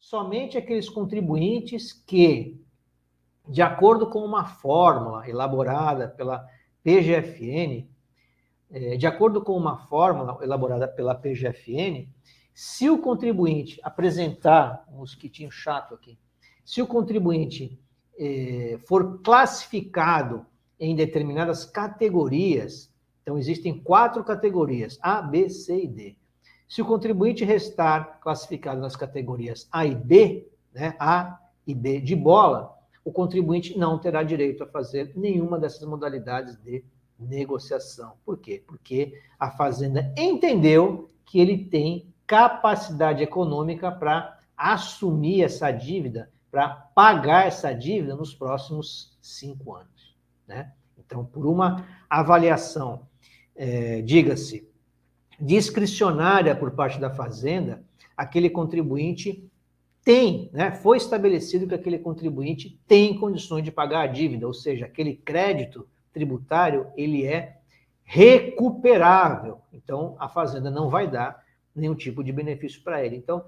somente aqueles contribuintes que, de acordo com uma fórmula elaborada pela PGFN, se o contribuinte apresentar, um mosquitinho chato aqui, se o contribuinte for classificado em determinadas categorias, então existem 4 categorias, A, B, C e D. Se o contribuinte restar classificado nas categorias A e B, né, A e B de bola, o contribuinte não terá direito a fazer nenhuma dessas modalidades de negociação. Por quê? Porque a Fazenda entendeu que ele tem capacidade econômica para assumir essa dívida, para pagar essa dívida nos próximos 5 anos. Né? Então, por uma avaliação, diga-se, discricionária por parte da Fazenda, aquele contribuinte tem, né, foi estabelecido que aquele contribuinte tem condições de pagar a dívida, ou seja, aquele crédito tributário, ele é recuperável. Então, a Fazenda não vai dar nenhum tipo de benefício para ele. Então,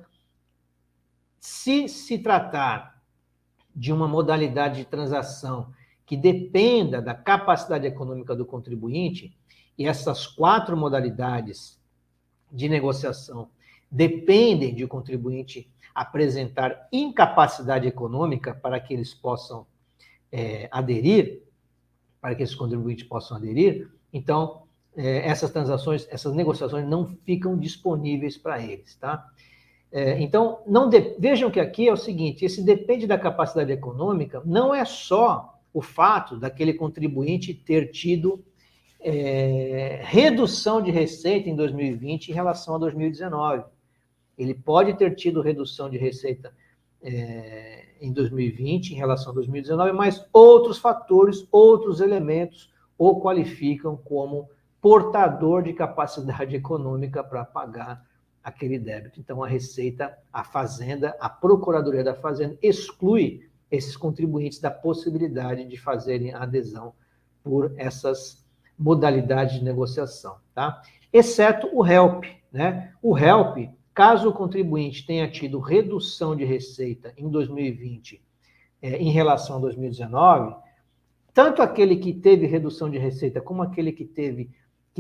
se tratar de uma modalidade de transação que dependa da capacidade econômica do contribuinte, e essas 4 modalidades de negociação dependem de o contribuinte apresentar incapacidade econômica para que eles possam aderir, para que esses contribuintes possam aderir, então essas transações, essas negociações não ficam disponíveis para eles, tá? Então, vejam que aqui é o seguinte, esse depende da capacidade econômica, não é só o fato daquele contribuinte ter tido redução de receita em 2020 em relação a 2019. Ele pode ter tido redução de receita em 2020 em relação a 2019, mas outros fatores, outros elementos o qualificam como portador de capacidade econômica para pagar aquele débito. Então, a Receita, a Fazenda, a Procuradoria da Fazenda exclui esses contribuintes da possibilidade de fazerem a adesão por essas modalidades de negociação, tá? Exceto o HELP, né? O HELP, caso o contribuinte tenha tido redução de receita em 2020 em relação a 2019, tanto aquele que teve redução de receita como aquele que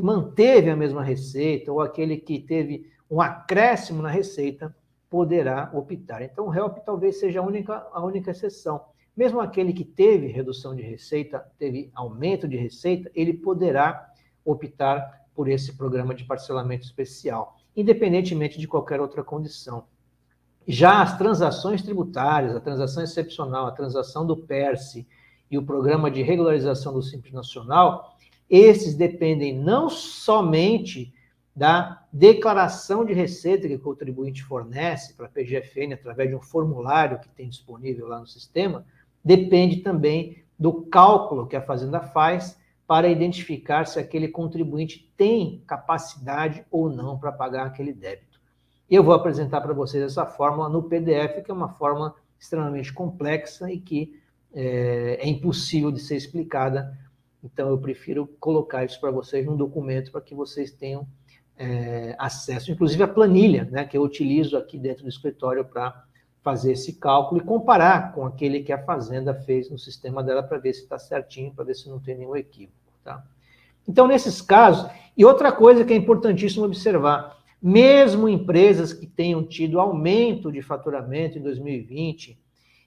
manteve a mesma receita ou aquele que teve um acréscimo na receita poderá optar. Então, o HELP talvez seja a única exceção. Mesmo aquele que teve redução de receita, teve aumento de receita, ele poderá optar por esse programa de parcelamento especial, independentemente de qualquer outra condição. Já as transações tributárias, a transação excepcional, a transação do PERSE e o programa de regularização do Simples Nacional, esses dependem não somente da declaração de receita que o contribuinte fornece para a PGFN através de um formulário que tem disponível lá no sistema, depende também do cálculo que a Fazenda faz para identificar se aquele contribuinte tem capacidade ou não para pagar aquele débito. Eu vou apresentar para vocês essa fórmula no PDF, que é uma fórmula extremamente complexa e que é impossível de ser explicada, então eu prefiro colocar isso para vocês num documento para que vocês tenham acesso, inclusive a planilha, né, que eu utilizo aqui dentro do escritório para fazer esse cálculo e comparar com aquele que a Fazenda fez no sistema dela para ver se está certinho, para ver se não tem nenhum equívoco. Tá? Então, nesses casos, e outra coisa que é importantíssimo observar, mesmo empresas que tenham tido aumento de faturamento em 2020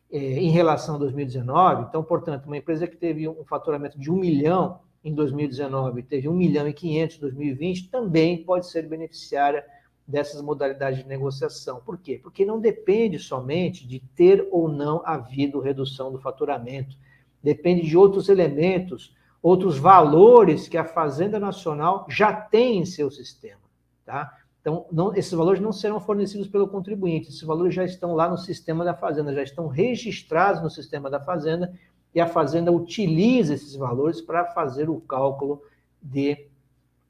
em relação a 2019, então, portanto, uma empresa que teve um faturamento de 1 milhão em 2019 teve 1,5 milhão em 2020, também pode ser beneficiária dessas modalidades de negociação. Por quê? Porque não depende somente de ter ou não havido redução do faturamento, depende de outros elementos, outros valores que a Fazenda Nacional já tem em seu sistema, tá? Então, esses valores não serão fornecidos pelo contribuinte, esses valores já estão lá no sistema da Fazenda, já estão registrados no sistema da Fazenda, e a Fazenda utiliza esses valores para fazer o cálculo de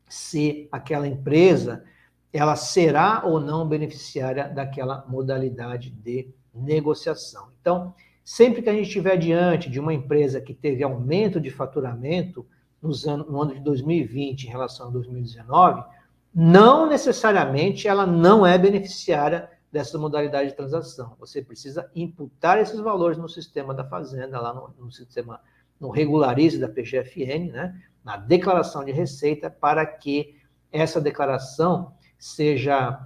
se aquela empresa ela será ou não beneficiária daquela modalidade de negociação. Então, sempre que a gente estiver diante de uma empresa que teve aumento de faturamento no ano de 2020 em relação a 2019, não necessariamente ela não é beneficiária dessa modalidade de transação. Você precisa imputar esses valores no sistema da Fazenda, lá no sistema, no Regularize da PGFN, né? Na declaração de receita, para que essa declaração seja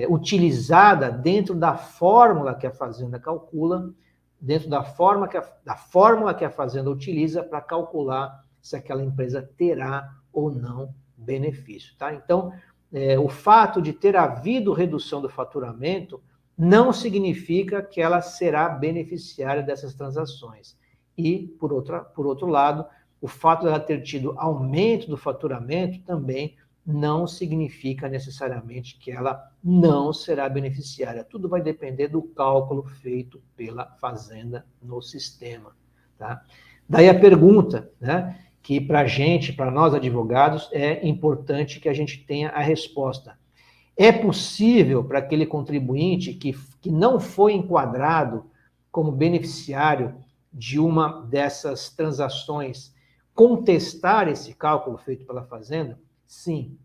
utilizada dentro da fórmula que a Fazenda calcula, dentro da fórmula que a Fazenda utiliza para calcular se aquela empresa terá ou não benefício. Tá? Então, o fato de ter havido redução do faturamento não significa que ela será beneficiária dessas transações. E, por outro lado, o fato de ela ter tido aumento do faturamento também não significa necessariamente que ela não será beneficiária. Tudo vai depender do cálculo feito pela Fazenda no sistema. Tá? Daí a pergunta, né, que para a gente, para nós advogados, é importante que a gente tenha a resposta. É possível para aquele contribuinte que não foi enquadrado como beneficiário de uma dessas transações contestar esse cálculo feito pela Fazenda? Sim,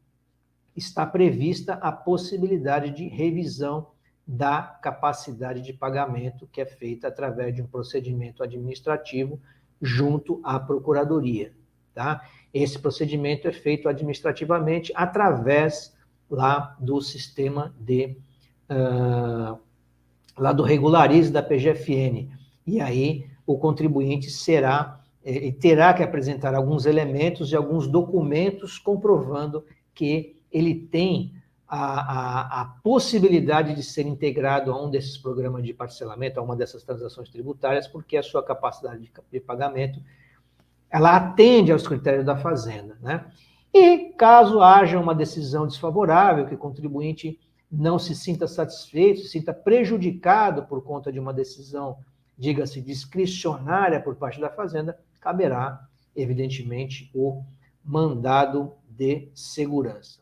está prevista a possibilidade de revisão da capacidade de pagamento, que é feita através de um procedimento administrativo junto à Procuradoria. Tá? Esse procedimento é feito administrativamente através lá do sistema lá do Regularize da PGFN. E aí o contribuinte terá que apresentar alguns elementos e alguns documentos comprovando que ele tem a possibilidade de ser integrado a um desses programas de parcelamento, a uma dessas transações tributárias, porque a sua capacidade de pagamento ela atende aos critérios da Fazenda, né? E caso haja uma decisão desfavorável, que o contribuinte não se sinta satisfeito, se sinta prejudicado por conta de uma decisão, diga-se, discricionária por parte da Fazenda, caberá, evidentemente, o mandado de segurança.